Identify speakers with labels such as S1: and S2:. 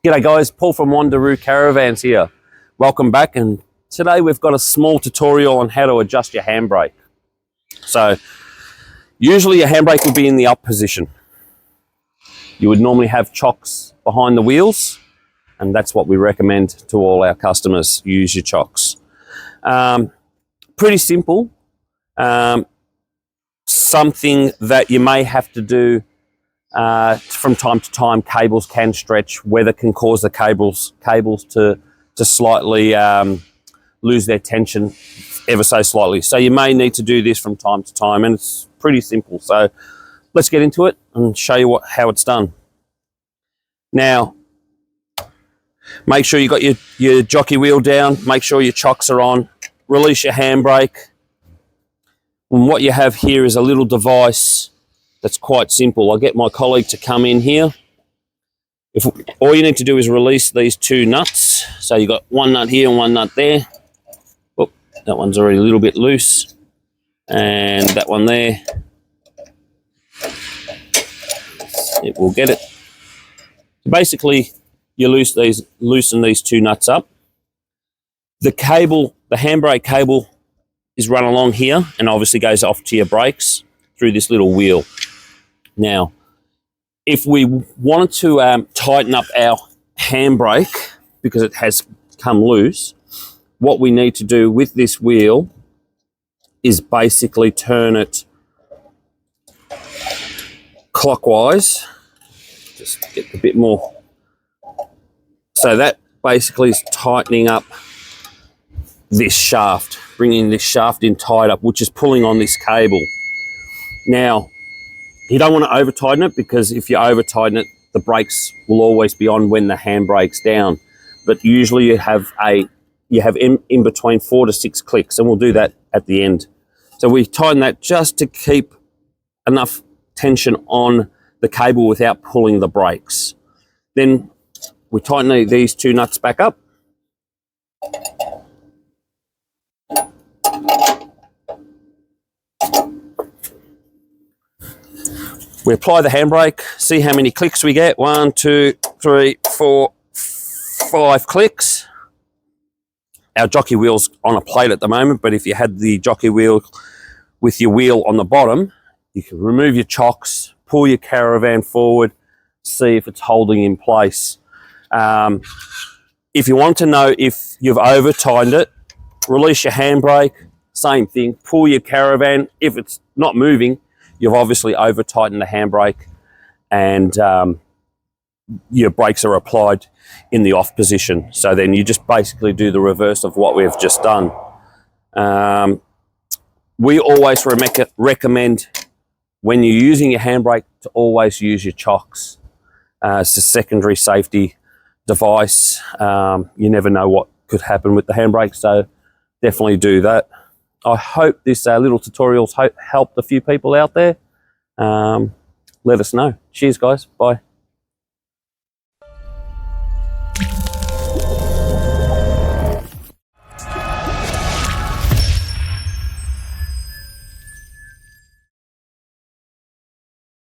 S1: G'day guys, Paul from Wanderoo Caravans here. Welcome back, and today we've got a small tutorial on how to adjust your handbrake. So usually your handbrake would be in the up position. You would normally have chocks behind the wheels, and that's what we recommend to all our customers. Use your chocks. Pretty simple. Something that you may have to do from time to time. Cables can stretch. Weather can cause the cables to slightly lose their tension ever so slightly. So you may need to do this from time to time, and it's pretty simple. So let's get into it and show you how it's done. Now, make sure you got your jockey wheel down. Make sure your chocks are on. Release your handbrake. And what you have here is a little device that's quite simple. I'll get my colleague to come in here. All you need to do is release these two nuts. So you've got one nut here and one nut there. Oh, that one's already a little bit loose. And that one there. It will get it. Basically, you loosen these two nuts up. The handbrake cable is run along here and obviously goes off to your brakes through this little wheel. Now, if we wanted to tighten up our handbrake because it has come loose, what we need to do with this wheel is basically turn it clockwise. Just get a bit more. So that basically is tightening up this shaft, bringing this shaft in tight up, which is pulling on this cable. Now, you don't want to over tighten it, because if you over tighten it, the brakes will always be on when the handbrake's down. But usually you have in between 4 to 6 clicks, and we'll do that at the end. So we tighten that just to keep enough tension on the cable without pulling the brakes. Then we tighten these two nuts back up. We apply the handbrake, see how many clicks we get. 1, 2, 3, 4, 5 clicks. Our jockey wheel's on a plate at the moment, but if you had the jockey wheel with your wheel on the bottom, you can remove your chocks, pull your caravan forward, see if it's holding in place. If you want to know if you've over tightened it, release your handbrake, same thing, pull your caravan. If it's not moving, you've obviously over tightened the handbrake, and your brakes are applied in the off position. So then you just basically do the reverse of what we've just done. We always recommend, when you're using your handbrake, to always use your chocks. It's a secondary safety device. You never know what could happen with the handbrake, so definitely do that. I hope this little tutorial's helped a few people out there. Let us know. Cheers, guys. Bye.